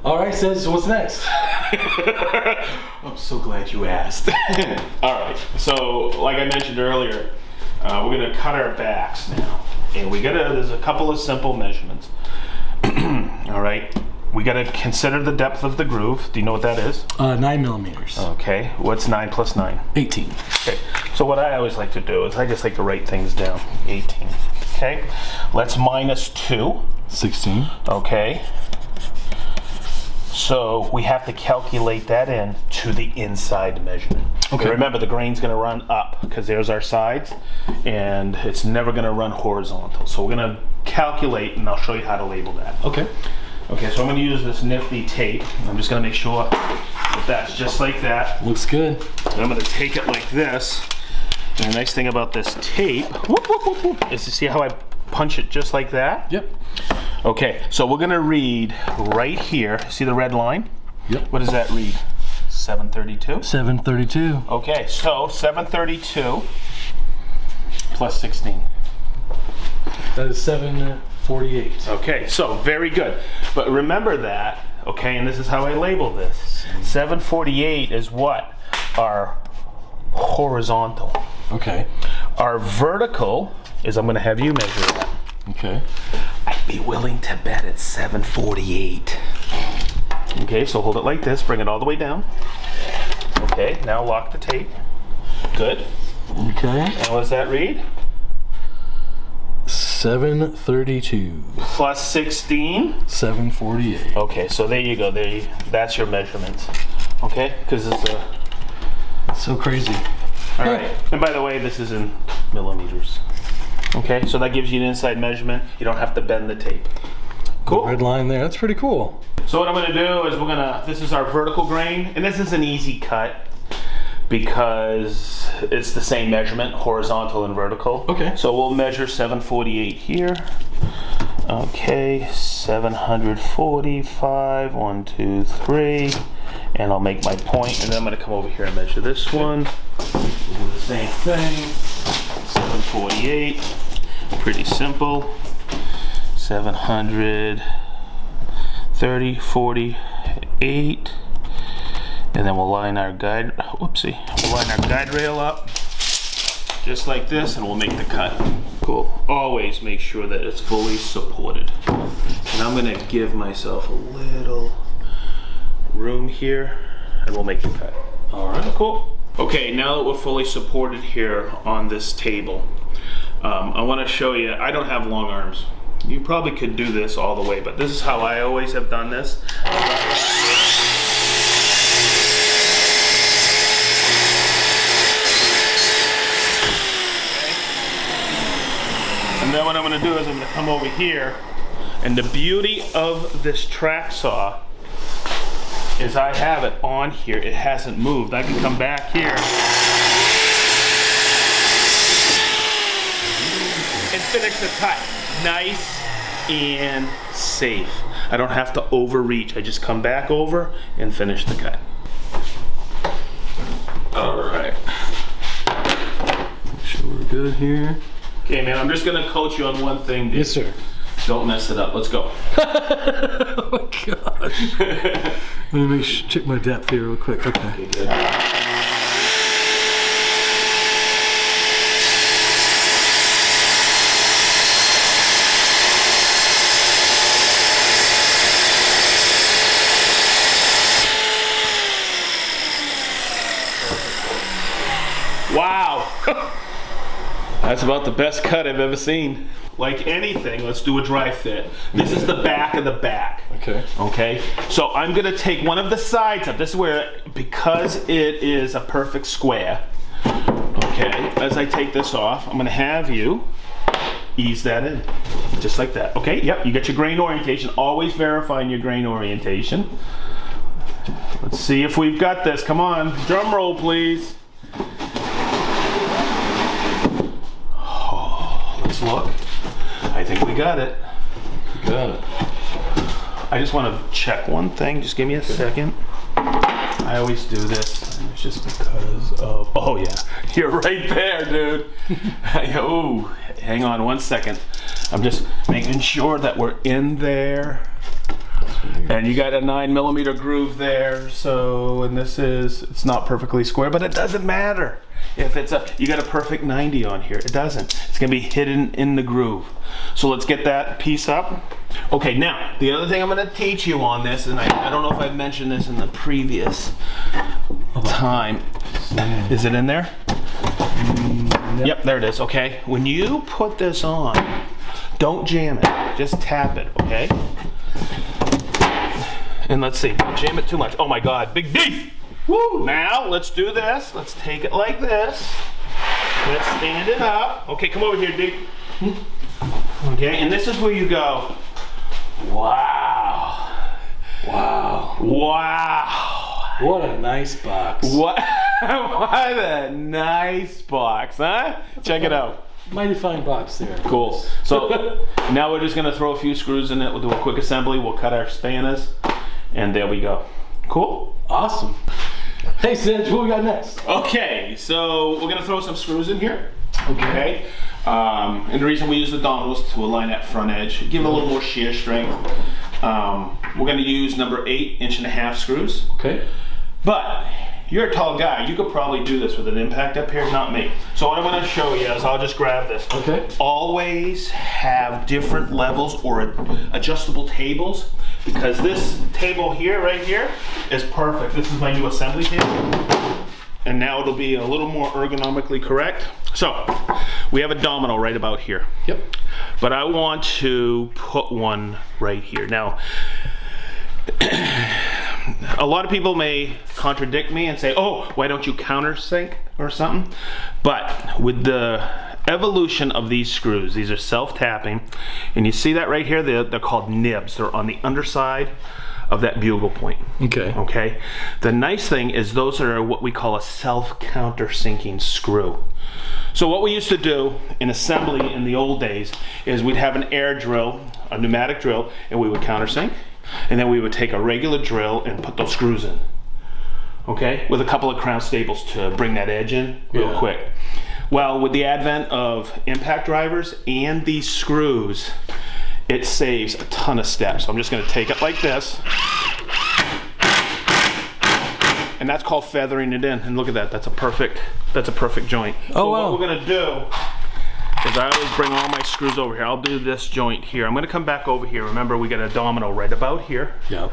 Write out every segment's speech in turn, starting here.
All right, Sedge, so what's next? I'm so glad you asked. All right, so like I mentioned earlier, we're gonna cut our backs now. And there's a couple of simple measurements. All right, we gotta consider the depth of the groove. Do you know what that is? 9 millimeters. Okay, what's 9 plus 9? 18. Okay, so what I always like to do is I just like to write things down. 18, okay? Let's minus 2. 16. Okay. So we have to calculate that in to the inside measurement. Okay. And remember, the grain's going to run up because there's our sides, and it's never going to run horizontal. So we're going to calculate, and I'll show you how to label that. Okay. Okay, so I'm going to use this nifty tape. I'm just going to make sure that that's just like that. Looks good. And I'm going to take it like this. And the nice thing about this tape is to see how I punch it just like that. Yep. Okay, so we're gonna read right here. See the red line? Yep. What does that read? 732? 732. Okay, so 732 plus 16. That is 748. Okay, so very good. But remember that, okay, and this is how I label this. 748 is what? Our horizontal. Okay. Our vertical is, I'm gonna have you measure that. Okay. I'd be willing to bet it's 748. Okay, so hold it like this, bring it all the way down. Okay, now lock the tape. Good. Okay. And what does that read? 732. Plus 16? 748. Okay, so there you go. That's your measurements. Okay, because it's a... That's so crazy. All right, and by the way, this is in millimeters. Okay, so that gives you an inside measurement. You don't have to bend the tape. Cool. The red line there, that's pretty cool. So what I'm gonna do is this is our vertical grain, and this is an easy cut because it's the same measurement, horizontal and vertical. Okay. So we'll measure 748 here. Okay, 745, 1, 2, 3. And I'll make my point, and then I'm gonna come over here and measure this one. We'll do the same thing. 748, pretty simple. 730, 48. And then we'll line our guide, we'll line our guide rail up just like this, and we'll make the cut. Cool. Always make sure that it's fully supported. And I'm gonna give myself a little room here, and we'll make the cut. All right, cool. Okay, now that we're fully supported here on this table, I want to show you, I don't have long arms. You probably could do this all the way, but this is how I always have done this. And then what I'm going to do is I'm going to come over here, and the beauty of this track saw is I have it on here. It hasn't moved. I can come back here and finish the cut. Nice and safe. I don't have to overreach. I just come back over and finish the cut. All right. Make sure we're good here. Okay, man, I'm just gonna coach you on one thing, dude. Yes, sir. Don't mess it up. Let's go. Oh my gosh. Let me check my depth here real quick. Okay. Okay, good. Wow. That's about the best cut I've ever seen. Like anything, let's do a dry fit. This is the back of the back. Okay. Okay, so I'm gonna take one of the sides up. This is where, because it is a perfect square, okay, as I take this off, I'm gonna have you ease that in, just like that. Okay, yep, you got your grain orientation. Always verifying your grain orientation. Let's see if we've got this. Come on, drum roll, please. Let's look. I think we got it. Got it. I just want to check one thing. Just give me a second. I always do this. And it's just because of... Oh, yeah. You're right there, dude. Oh, hang on one second. I'm just making sure that we're in there. And you got a 9mm groove there, so, and it's not perfectly square, but it doesn't matter. If you got a perfect 90 on here, it doesn't. It's gonna be hidden in the groove. So let's get that piece up. Okay, now, the other thing I'm gonna teach you on this, and I don't know if I've mentioned this in the previous time. Is it in there? Yep, there it is, okay. When you put this on, don't jam it, just tap it, okay? And let's see, don't jam it too much. Oh my God, big D! Woo! Now, let's do this. Let's take it like this. Let's stand it up. Okay, come over here, D. Okay, and this is where you go, wow. Wow. Wow. What a nice box. What a nice box, huh? Check it out. Mighty fine box there. Cool. So now we're just gonna throw a few screws in it. We'll do a quick assembly. We'll cut our spanners, and there we go. Cool? Awesome. Hey Sedge, what we got next? Okay, so we're gonna throw some screws in here. Okay. And the reason we use the dongles to align that front edge, give it a little more shear strength. We're gonna use number 8.5" screws. Okay. But you're a tall guy, you could probably do this with an impact up here, not me. So what I'm gonna show you is, I'll just grab this. Okay. Always have different levels or adjustable tables, because this table here, right here, is perfect. This is my new assembly table. And now it'll be a little more ergonomically correct. So, we have a domino right about here. Yep. But I want to put one right here. Now, a lot of people may contradict me and say, oh, why don't you countersink or something? But with the evolution of these screws, these are self-tapping, and you see that right here, they're called nibs. They're on the underside of that bugle point. Okay. Okay. The nice thing is those are what we call a self-countersinking screw. So what we used to do in assembly in the old days is we'd have an air drill, a pneumatic drill, and we would countersink, and then we would take a regular drill and put those screws in. Okay, with a couple of crown staples to bring that edge in real quick. Well, with the advent of impact drivers and these screws, it saves a ton of steps. So I'm just going to take it like this, and that's called feathering it in. And look at that, that's a perfect joint. So what we're going to do is I always bring all my screws over here. I'll do this joint here. I'm going to come back over here. Remember, we got a domino right about here. Yeah.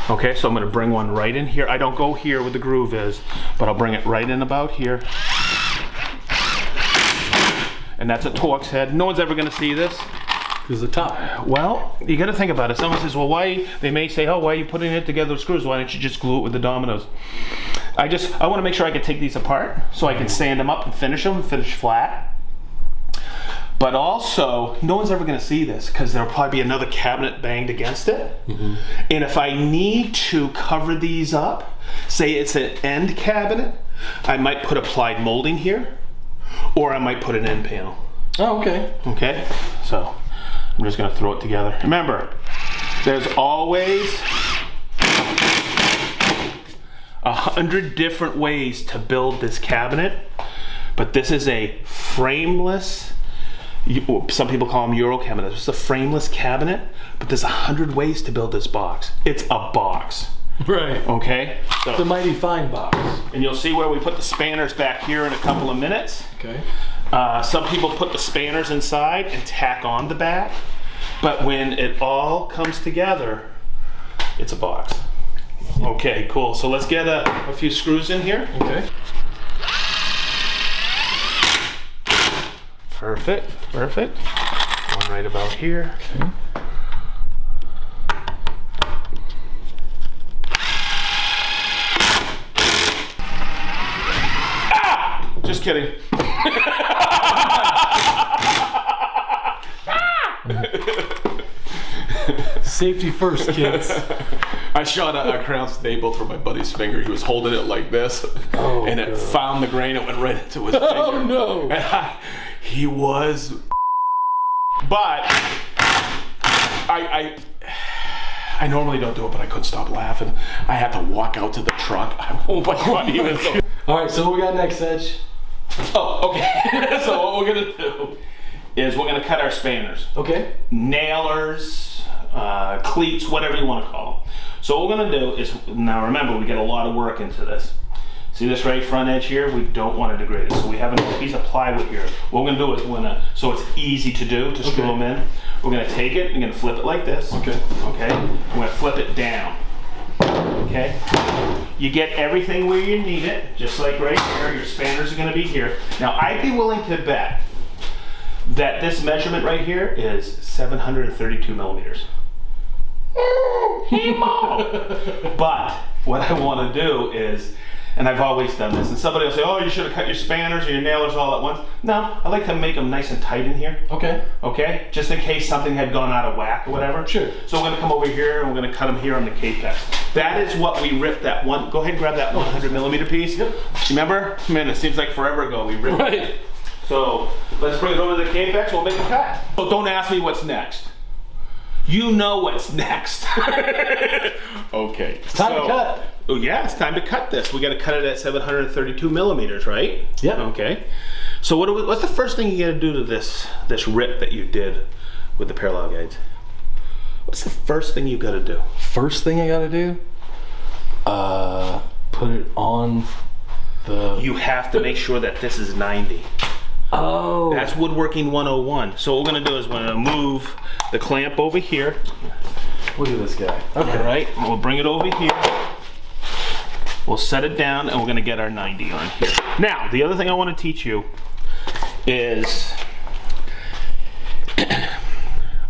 Okay, so I'm going to bring one right in here. I don't go here where the groove is, but I'll bring it right in about here. And that's a Torx head. No one's ever going to see this. Because the top. Well, you got to think about it. Someone says, well, why? They may say, oh, why are you putting it together with screws? Why don't you just glue it with the dominoes? I want to make sure I can take these apart so I can sand them up and finish flat. But also, no one's ever going to see this because there'll probably be another cabinet banged against it. Mm-hmm. And if I need to cover these up, say it's an end cabinet, I might put applied molding here, or I might put an end panel. Oh, okay. Okay, so I'm just going to throw it together. Remember, there's always 100 different ways to build this cabinet, but this is a frameless, some people call them Euro cabinets. It's a frameless cabinet, but there's 100 ways to build this box. It's a box. Right. Okay? So, it's a mighty fine box. And you'll see where we put the spanners back here in a couple of minutes. Okay. Some people put the spanners inside and tack on the back, but when it all comes together, it's a box. Okay, cool. So let's get a few screws in here. Okay. Perfect, perfect. One right about here. Okay. Ah! Just kidding. Safety first, kids. I shot a crown staple through my buddy's finger. He was holding it like this, and it found the grain. It went right into his finger. Oh no! And he was, but I normally don't do it, but I couldn't stop laughing. I had to walk out to the truck. Oh my God, he was so. All right, so what we got next, Sedge? Oh, okay. So what we're gonna do is we're gonna cut our spanners. Okay. Nailers, cleats, whatever you want to call them. So what we're gonna do is, now remember, we get a lot of work into this. See this right front edge here? We don't want to degrade it. So we have a piece of plywood here. What we're gonna do is so it's easy to do, to screw them in. We're gonna take it, we're gonna flip it like this. Okay. Okay, we're gonna flip it down. Okay? You get everything where you need it, just like right here. Your spanners are gonna be here. Now I'd be willing to bet that this measurement right here is 732 millimeters. But what I want to do is, and I've always done this, and somebody will say, oh, you should have cut your spanners or your nailers all at once. No, I like to make them nice and tight in here. Okay. Okay? Just in case something had gone out of whack or whatever. Sure. So we're going to come over here and we're going to cut them here on the K-Pex. That is what we ripped that one. Go ahead and grab that 100 millimeter piece. Yep. Remember? Man, it seems like forever ago we ripped it. So let's bring it over to the K-Pex, we'll make a cut. So don't ask me what's next. You know what's next. Okay. It's time to cut. Oh yeah, it's time to cut this. We got to cut it at 732 millimeters, right? Yeah. Okay. So what's the first thing you got to do to this rip that you did with the parallel guides? What's the first thing you got to do? First thing I got to do? Put it on the... You have to make sure that this is 90. Oh. That's woodworking 101. So what we're going to do is we're going to move the clamp over here. Look at this guy. Okay. All right, we'll bring it over here. We'll set it down and we're going to get our 90 on here. Now, the other thing I want to teach you is,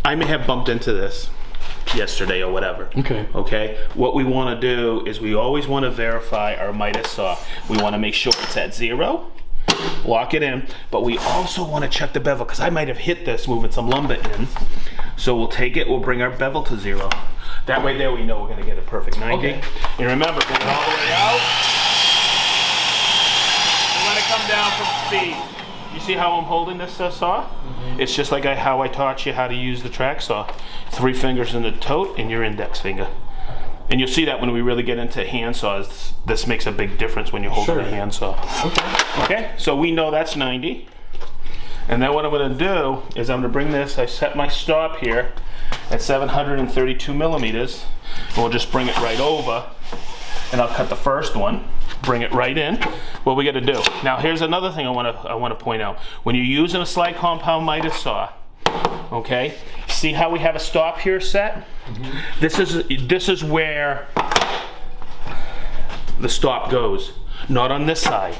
I may have bumped into this yesterday or whatever. Okay. Okay. What we want to do is we always want to verify our miter saw. We want to make sure it's at 0. Lock it in, but we also want to check the bevel because I might have hit this moving some lumber in. So we'll take it, we'll bring our bevel to 0. That way there we know we're going to get a perfect 90. Okay. And remember, bring it all the way out. And let it come down from speed. You see how I'm holding this saw? It's just like how I taught you how to use the track saw. 3 fingers in the tote and your index finger. And you'll see that when we really get into hand saws, this makes a big difference when you're holding a hand saw. Okay. Okay, so we know that's 90. And then what I'm going to do is I'm going to bring this, I set my stop here at 732 millimeters. And we'll just bring it right over. And I'll cut the first one, bring it right in. What we got to do. Now here's another thing I want to point out. When you're using a slide compound miter saw, okay, see how we have a stop here set? This is where the stop goes, not on this side,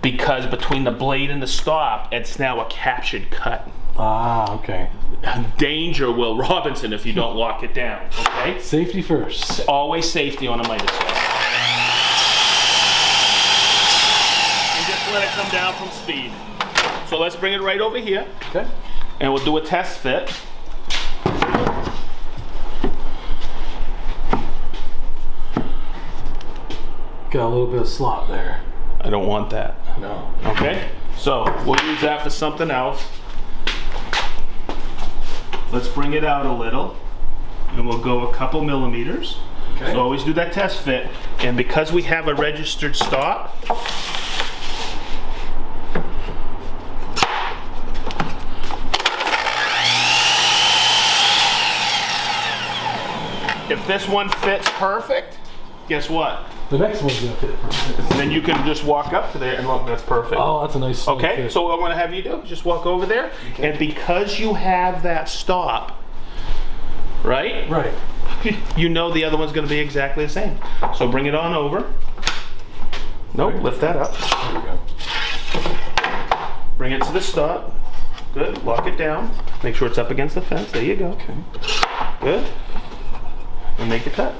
because between the blade and the stop, it's now a captured cut. Ah, okay. Danger, Will Robinson, if you don't lock it down. Okay. Safety first. Always safety on a miter saw. And just let it come down from speed. So let's bring it right over here. Okay. And we'll do a test fit. Got a little bit of slop there. I don't want that. No. Okay? So we'll use that for something else. Let's bring it out a little. And we'll go a couple millimeters. Okay. So always do that test fit. And because we have a registered stop, if this one fits perfect, guess what? The next one's gonna fit perfect. Then you can just walk up to there and look, that's perfect. Oh, that's a nice okay, fit. so what I'm gonna have you do, just walk over there, and because you have that stop, right? Right. You know the other one's gonna be exactly the same. So bring it on over. Nope, lift that up. There we go. Bring it to the stop. Good, lock it down. Make sure it's up against the fence, there you go. Okay. Good. And make the cut.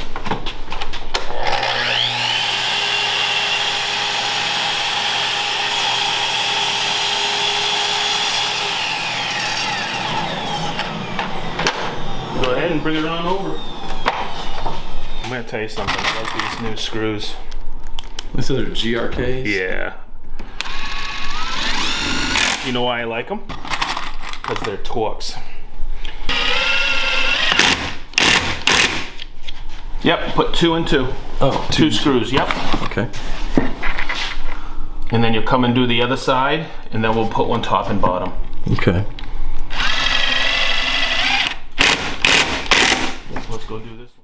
Go ahead and bring it on over. I'm gonna tell you something about these new screws. These are GRKs? Yeah. You know why I like them? Because they're Torx. Yep, put 2 and 2. Oh, two screws, yep. Okay. And then you'll come and do the other side, and then we'll put one top and bottom. Okay. Let's go do this one.